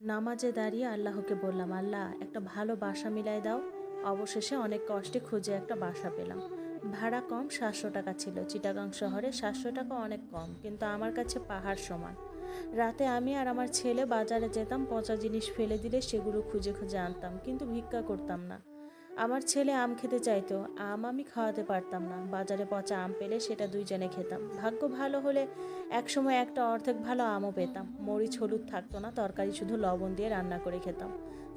নামাজে দাঁড়িয়ে আল্লাহকে বললাম, আল্লাহ একটা ভালো বাসা মিলাই দাও। অবশেষে অনেক কষ্টে খুঁজে একটা বাসা পেলাম। ভাড়া কম, 700 টাকা ছিল। চিটাগাং শহরে 700 টাকা অনেক কম, কিন্তু আমার কাছে পাহাড় সমান। রাতে আমি আর আমার ছেলে বাজারে যেতাম, পচা জিনিস ফেলে দিলে সেগুলো খুঁজে খুঁজে আনতাম, কিন্তু ভিক্ষা করতাম না। আমার ছেলে আম খেতে চাইতো, আম আমি খাওয়াতে পারতাম না। বাজারে পচা আম পেলে সেটা দুইজনে খেতাম। ভাগ্য ভালো হলে একসময় একটা অর্ধেক ভালো আমও পেতাম। মরিচ হলুদ থাকতো না, তরকারি শুধু লবণ দিয়ে রান্না করে খেতাম।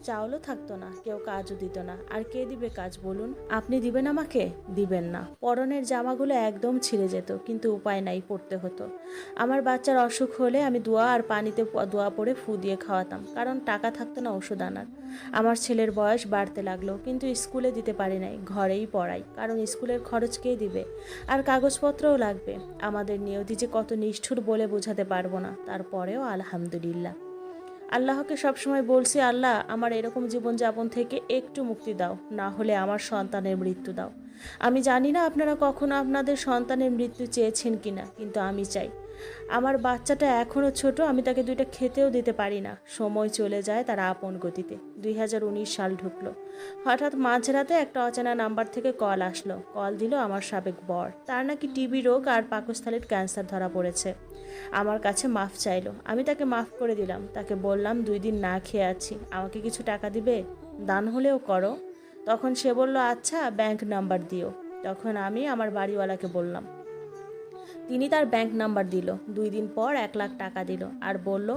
চাউলও থাকতো না, কেউ কাজও দিত না। আর কে দিবে কাজ বলুন? আপনি দিবেন আমাকে? দিবেন না। পরনের জামাগুলো একদম ছিঁড়ে যেত, কিন্তু উপায় নাই, পড়তে হতো। আমার বাচ্চার অসুখ হলে আমি দোয়া আর পানিতে দোয়া পড়ে ফু দিয়ে খাওয়াতাম, কারণ টাকা থাকতো না ওষুধ আনার। আমার ছেলের বয়স বাড়তে লাগলো, কিন্তু স্কুলে দিতে পারি নাই, ঘরেই পড়াই, কারণ স্কুলের খরচ কে দিবে? আর কাগজপত্রও লাগবে। আমাদের নিয়তি যে কত নিষ্ঠুর বলে বোঝাতে পারবো না। তারপরেও আলহামদুলিল্লাহ। আল্লাহকে সবসময় বলছি, আল্লাহ আমার এরকম জীবনযাপন থেকে একটু মুক্তি দাও, না হলে আমার সন্তানের মৃত্যু দাও। আমি জানি না আপনারা কখনো আপনাদের সন্তানের মৃত্যু চেয়েছেন কিনা, কিন্তু আমি চাই। আমার বাচ্চাটা এখনও ছোট, আমি তাকে দুইটা খেতেও দিতে পারি না। সময় চলে যায় তার আপন গতিতে। 2019 সাল ঢুকলো। হঠাৎ মাঝরাতে একটা অচেনা নাম্বার থেকে কল আসলো। কল দিল আমার সাবেক বর। তার নাকি টিবি রোগ আর পাকস্থলীর ক্যান্সার ধরা পড়েছে। আমার কাছে মাফ চাইলো। আমি তাকে মাফ করে দিলাম। তাকে বললাম 2 দিন না খেয়ে আছি, আমাকে কিছু টাকা দিবে, দান হলেও করো। তখন সে বলল, আচ্ছা ব্যাংক নাম্বার দিও। তখন আমি আমার বাড়িওয়ালাকে বললাম। তিনি তার ব্যাংক নাম্বার দিল। 2 দিন পর 1 লাখ টাকা দিল আর বলল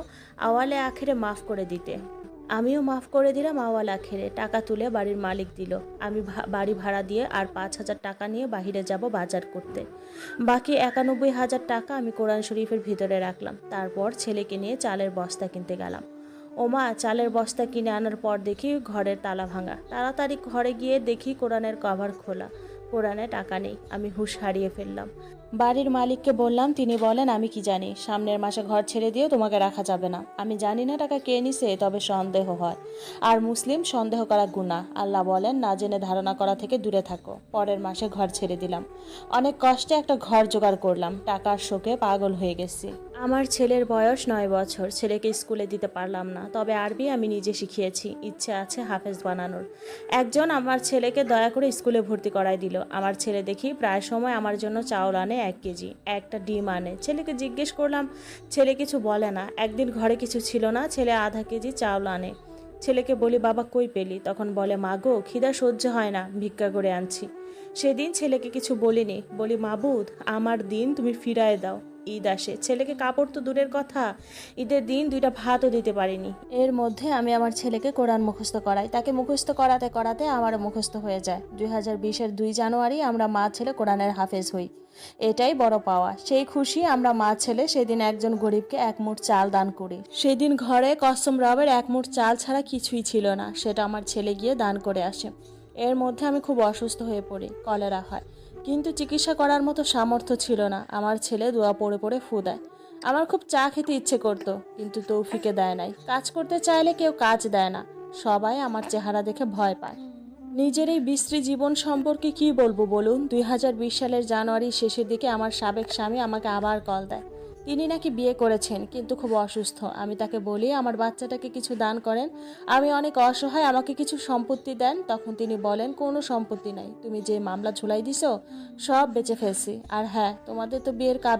আওয়ালে আখেরে মাফ করে দিতে। আমিও মাফ করে দিলাম আওয়াল আখেরে। টাকা তুলে বাড়ির মালিক দিল। আমি বাড়ি ভাড়া দিয়ে আর 5,000 টাকা নিয়ে বাহিরে যাব বাজার করতে। বাকি 91,000 টাকা আমি কোরআন শরীফের ভিতরে রাখলাম। তারপর ছেলেকে নিয়ে চালের বস্তা কিনতে গেলাম। ওমা, চালের বস্তা কিনে আনার পর দেখি ঘরের তালা ভাঙা। তাড়াতাড়ি ঘরে গিয়ে দেখি কোরআনের কভার খোলা। কোরআনে টাকা নেই। আমি হুঁশ হারিয়ে ফেললাম। বাড়ির মালিককে বললাম, তিনি বলেন, আমি কি জানি, সামনের মাসে ঘর ছেড়ে দিয়েও তোমাকে রাখা যাবে না। আমি জানি না টাকা কে নিছে, তবে সন্দেহ হয়। আর মুসলিম সন্দেহ করা গুনাহ। আল্লাহ বলেন, না জেনে ধারণা করা থেকে দূরে থাকো। পরের মাসে ঘর ছেড়ে দিলাম। অনেক কষ্টে একটা ঘর জোগাড় করলাম। টাকার শোকে পাগল হয়ে গেছি। আমার ছেলের বয়স 9 বছর। ছেলেকে স্কুলে দিতে পারলাম না, তবে আরবি আমি নিজে শিখিয়েছি। ইচ্ছে আছে হাফেজ বানানোর। একজন আমার ছেলেকে দয়া করে স্কুলে ভর্তি করায় দিল। আমার ছেলে দেখি প্রায় সময় আমার জন্য চাউল আনে 1 কেজি, একটা ডিম আনে। ছেলেকে জিজ্ঞেস করলাম, ছেলে কিছু বলে না। একদিন ঘরে কিছু ছিল না, ছেলে আধা কেজি চাউল আনে। ছেলেকে বলি, বাবা কই পেলি? তখন বলে, মা গো, খিদা সহ্য হয় না, ভিক্ষা করে আনছি। সেদিন ছেলেকে কিছু বলিনি। বলি, মাবুদ আমার দিন তুমি ফিরায় দাও। ঈদ আসে, ছেলেকে কাপড় তো দূরের কথা, ঈদের দিন 2টা ভাতও দিতে পারিনি। এর মধ্যে আমি আমার ছেলেকে কোরআন মুখস্থ করাই। তাকে মুখস্থ করাতে করাতে আমারও মুখস্থ হয়ে যায়। 2020-এর 2 জানুয়ারি আমরা মা ছেলে কোরআনের হাফেজ হই। এটাই বড় পাওয়া। সেই খুশি আমরা মা ছেলে সেদিন একজন গরিবকে 1 মুঠ চাল দান করি। সেদিন ঘরে কসম রবের 1 মুঠ চাল ছাড়া কিছুই ছিল না। সেটা আমার ছেলে গিয়ে দান করে আসে। এর মধ্যে আমি খুব অসুস্থ হয়ে পড়ি, কলেরা হয়, কিন্তু চিকিৎসা করার মতো সামর্থ্য ছিল না। আমার ছেলে দোয়া পড়ে পড়ে ফু দেয়। আমার খুব চা খেতে ইচ্ছে করতো, কিন্তু তৌফিকে দেয় নাই। কাজ করতে চাইলে কেউ কাজ দেয় না। সবাই আমার চেহারা দেখে ভয় পায়। নিজের এই বিশ্রী জীবন সম্পর্কে কি বলবো বলুন? 2020 সালের জানুয়ারির শেষের দিকে আমার সাবেক স্বামী আমাকে আবার কল দেয়। তিনি নাকি বিয়ে করেছেন, কিন্তু খুব অসুস্থ। আমি তাকে বলি আমার বাচ্চাটাকে কিছু দান করেন, আমি অনেক অসহায়, আমাকে কিছু সম্পত্তি দেন। তখন তিনি বলেন, কোনো সম্পত্তি নাই, তুমি যে মামলা ঝুলাই দিছো সব বেচে ফেলছি। আর হ্যাঁ, তোমাদের তো বিয়ের